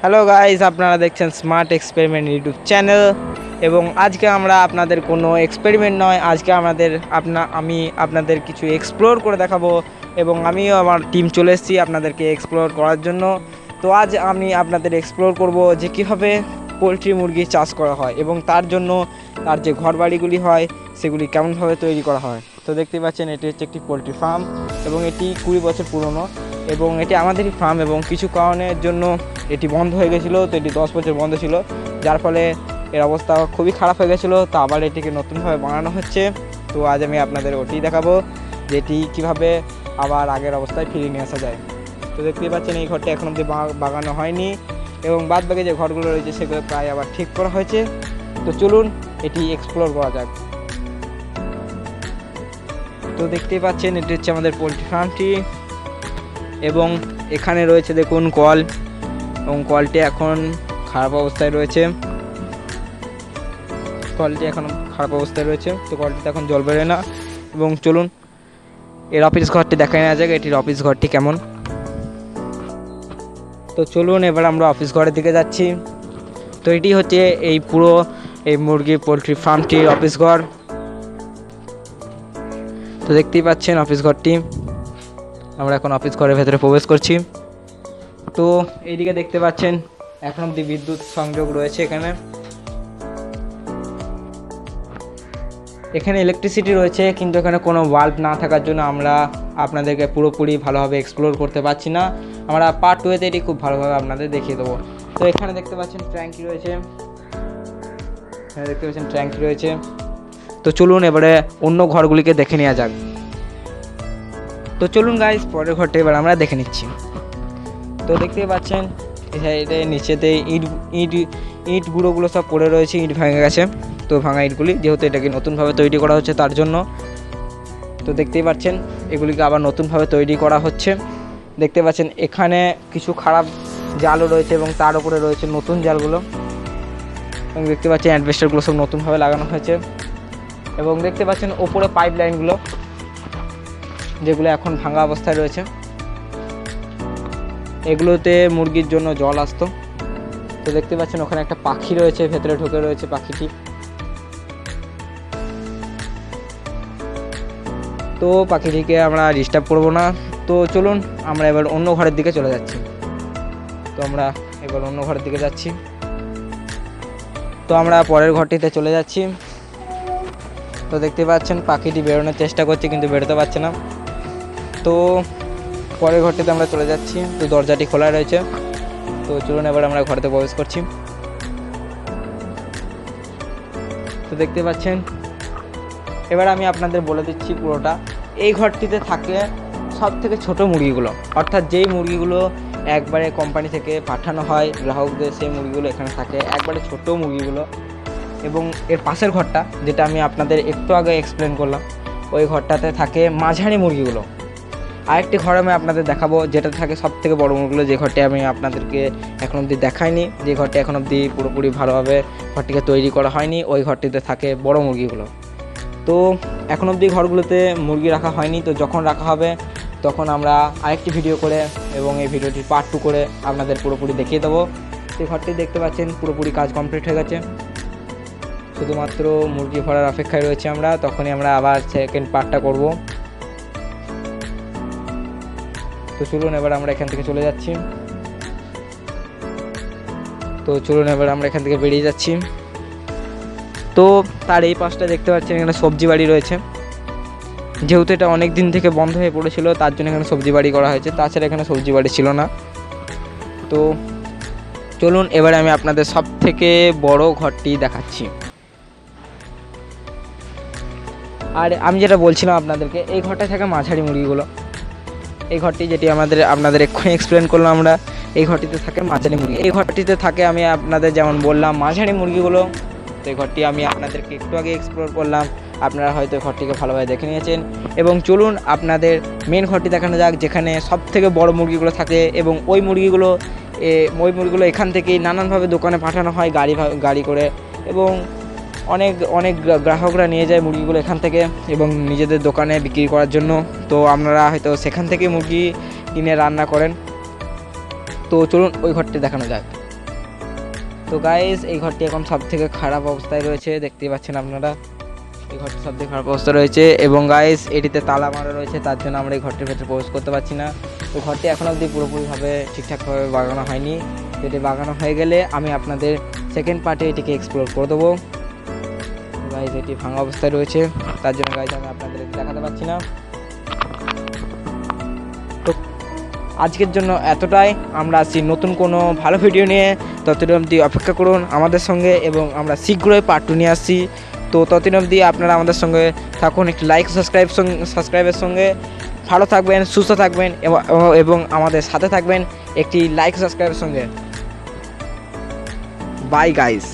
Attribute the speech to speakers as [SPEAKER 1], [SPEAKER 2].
[SPEAKER 1] Hello guys, আপনারা দেখছেন smart experiment YouTube channel. এবং আজকে আমরা আপনাদের কোনো এক্সপেরিমেন্ট নয়, আজকে আমি আপনাদের কিছু এক্সপ্লোর করে দেখাবো। এবং আমিও আমার টিম চলে এসেছি আপনাদেরকে এক্সপ্লোর করার জন্য। তো আজ আমি আপনাদের এক্সপ্লোর করব যে কীভাবে পোলট্রি মুরগি চাষ করা হয় এবং তার জন্য তার যে ঘর বাড়িগুলি হয় সেগুলি কেমনভাবে তৈরি করা হয়। তো দেখতে পাচ্ছেন এটি হচ্ছে একটি পোলট্রি ফার্ম এবং এটি 20 বছর পুরনো এবং এটি আমাদেরই ফার্ম এবং কিছু কারণের জন্য এটি বন্ধ হয়ে গেছিলো। তো এটি 10 বছর বন্ধ ছিল, যার ফলে এর অবস্থা খুবই খারাপ হয়ে গেছিলো। তো আবার এটিকে নতুনভাবে বানানো হচ্ছে। তো আজ আমি আপনাদের ওটি দেখাবো যে এটি কীভাবে আবার আগের অবস্থায় ফিরিয়ে নিয়ে আসা যায়। তো দেখতেই পাচ্ছেন এই ঘরটি এখন অবধি বাগানো হয়নি এবং বাদ বাকি যে ঘরগুলো রয়েছে সেগুলো প্রায় আবার ঠিক করা হয়েছে। তো চলুন এটি এক্সপ্লোর করা যাক। তো দেখতেই পাচ্ছেন এটি হচ্ছে আমাদের পোলট্রি ফার্মটি এবং এখানে রয়েছে দেখুন কল, এবং কলটি এখন খারাপ অবস্থায় রয়েছে। তো কলটিতে এখন জল বেরোয় না। এবং চলুন এর অফিস ঘরটি দেখা নেওয়া যাক, এটির অফিস ঘরটি কেমন। তো চলুন এবার আমরা অফিস ঘরের দিকে যাচ্ছি। তো এটি হচ্ছে এই পুরো এই মুরগি পোলট্রি ফার্মটির অফিস ঘর। তো দেখতেই পাচ্ছেন অফিস ঘরটি। আমরা এখন অফিস ঘরের ভেতরে প্রবেশ করছি। তো এইদিকে দেখতে পাচ্ছেন এখন অবধি বিদ্যুৎ সংযোগ রয়েছে। এখানে ইলেকট্রিসিটি রয়েছে, কিন্তু এখানে কোনো বাল্ব না থাকার জন্য আমরা আপনাদেরকে পুরোপুরি ভালোভাবে এক্সপ্লোর করতে পারছি না। আমরা পার্ট 2-তে এটি খুব ভালোভাবে আপনাদের দেখিয়ে দেবো। তো এখানে দেখতে পাচ্ছেন ট্যাঙ্কি রয়েছে। তো চলুন এবারে অন্য ঘরগুলিকে দেখে নেওয়া যাক। তো চলুন গাইস পরের ঘরটা এবার আমরা দেখে নিচ্ছি। তো দেখতেই পাচ্ছেন এটা নিচেতে ইট গুঁড়োগুলো সব পড়ে রয়েছে, ইট ভেঙে গেছে। তো ভাঙা ইটগুলি যেহেতু এটাকে নতুনভাবে তৈরি করা হচ্ছে তার জন্য। তো দেখতেই পাচ্ছেন এগুলিকে আবার নতুনভাবে তৈরি করা হচ্ছে। দেখতে পাচ্ছেন এখানে কিছু খারাপ জালও রয়েছে এবং তার উপরে রয়েছে নতুন জালগুলো। এবং দেখতে পাচ্ছেন অ্যাডভেস্টারগুলো সব নতুনভাবে লাগানো হয়েছে। এবং দেখতে পাচ্ছেন ওপরে পাইপ লাইনগুলো যেগুলো এখন ভাঙা অবস্থায় রয়েছে, এগুলোতে মুরগির জন্য জল আসতো। তো দেখতে পাচ্ছেন ওখানে একটা পাখি রয়েছে, ভেতরে ঢুকে রয়েছে পাখিটি। তো পাখিটিকে আমরা ডিস্টার্ব করবো না। তো চলুন আমরা এবার অন্য ঘরের দিকে চলে যাচ্ছি। তো আমরা পরের ঘরটিতে চলে যাচ্ছি। তো দেখতে পাচ্ছেন পাখিটি বেরোনোর চেষ্টা করছে কিন্তু বেরোতে পারছে না। তো পরের ঘরটিতে আমরা চলে যাচ্ছি। তো দরজাটি খোলা রয়েছে। তো চলুন এবার আমরা ঘরেতে প্রবেশ করছি। তো দেখতে পাচ্ছেন এবার আমি আপনাদের বলে দিচ্ছি পুরোটা। এই ঘরটিতে থাকে সব থেকে ছোটো মুরগিগুলো, অর্থাৎ যেই মুরগিগুলো একবারে কোম্পানি থেকে পাঠানো হয় গ্রাহকদের, সেই মুরগিগুলো এখানে থাকে, একবারে ছোটো মুরগিগুলো। এবং এর পাশের ঘরটা যেটা আমি আপনাদের একটু আগে এক্সপ্লেন করলাম, ওই ঘরটাতে থাকে মাঝারি মুরগিগুলো। আরেকটি ঘর আমি আপনাদের দেখাবো যেটা থাকে সব থেকে বড়ো মুরগিগুলো, যে ঘরটি আমি আপনাদেরকে এখন অবধি দেখাইনি, যে ঘরটি এখন অবধি পুরোপুরি ভালোভাবে ঘরটিকে তৈরি করা হয়নি। ওই ঘরটিতে থাকে বড় মুরগিগুলো। তো এখন অবধি ঘরগুলোতে মুরগি রাখা হয়নি। তো যখন রাখা হবে তখন আমরা আরেকটি ভিডিও করে এবং এই ভিডিওটির পার্ট 2 করে আপনাদের পুরোপুরি দেখিয়ে দেবো। সেই ঘরটি দেখতে পাচ্ছেন পুরোপুরি কাজ কমপ্লিট হয়ে গেছে, শুধুমাত্র মুরগি ভরার অপেক্ষায় রয়েছে আমরা। তখনই আমরা আবার সেকেন্ড পার্টটা করব। তো চলুন এবার আমরা এখান থেকে চলে যাচ্ছি। বেরিয়ে যাচ্ছি। তো তার এই পাশটা দেখতে পাচ্ছেন এখানে সবজি বাড়ি রয়েছে। যেহেতু এটা অনেক দিন থেকে বন্ধ হয়ে পড়েছিল তার জন্য এখানে সবজি বাড়ি করা হয়েছে, তাছাড়া এখানে সবজি বাড়ি ছিল না। তো চলুন এবারে আমি আপনাদের সব থেকে বড় ঘরটি দেখাচ্ছি। আর আমি যেটা বলছিলাম আপনাদেরকে, এই ঘরটায় থাকে মাঝারি মুরগিগুলো। এই ঘরটি যেটি আপনাদের এক্ষুনি এক্সপ্লেন করলাম আমরা, এই ঘরটিতে থাকে মাঝারি মুরগি। এই ঘরটিতে থাকে আমি আপনাদের যেমন বললাম মাঝারি মুরগিগুলো। তো এই ঘরটি আমি আপনাদেরকে একটু আগে এক্সপ্লোর করলাম, আপনারা হয়তো ঘরটিকে ভালোভাবে দেখে নিয়েছেন। এবং চলুন আপনাদের মেন ঘরটি দেখানো যাক, যেখানে সব থেকে বড় মুরগিগুলো থাকে। এবং ওই মুরগিগুলো এখান থেকেই নানানভাবে দোকানে পাঠানো হয় গাড়ি করে, এবং অনেক গ্রাহকরা নিয়ে যায় মুরগিগুলো এখান থেকে এবং নিজেদের দোকানে বিক্রি করার জন্য। তো আপনারা হয়তো সেখান থেকে মুরগি কিনে রান্না করেন। তো চলুন ওই ঘরটি দেখানো যাক। তো গাইস এই ঘরটি এখন সব থেকে খারাপ অবস্থায় রয়েছে, দেখতেই পাচ্ছেন আপনারা। এই ঘরটি সব থেকে খারাপ অবস্থা রয়েছে এবং গাইস এটিতে তালা মারা রয়েছে, তার জন্য আমরা এই ঘরটির ভেতরে প্রবেশ করতে পারছি না। তো ঘরটি এখনও অবধি পুরোপুরিভাবে ঠিকঠাকভাবে বাগানো হয়নি। তো এটি বাগানো হয়ে গেলে আমি আপনাদের সেকেন্ড পার্টে এটিকে এক্সপ্লোর করে দেবো। গাইস এটি ভাঙা অবস্থায় রয়েছে, তার জন্য গাইস আমি আপনাদের দেখাতে পারছি না। তো আজকের জন্য এতটাই, আমরা আসছি নতুন কোনো ভালো ভিডিও নিয়ে। ততদিন অবধি অপেক্ষা করুন আমাদের সঙ্গে এবং আমরা শীঘ্রই পার্ট 2 নিয়ে আসছি। তো ততদিন অবধি আপনারা আমাদের সঙ্গে থাকুন, একটি লাইক সাবস্ক্রাইবের সঙ্গে। ভালো থাকবেন, সুস্থ থাকবেন এবং আমাদের সাথে থাকবেন একটি লাইক সাবস্ক্রাইবের সঙ্গে। Bye guys.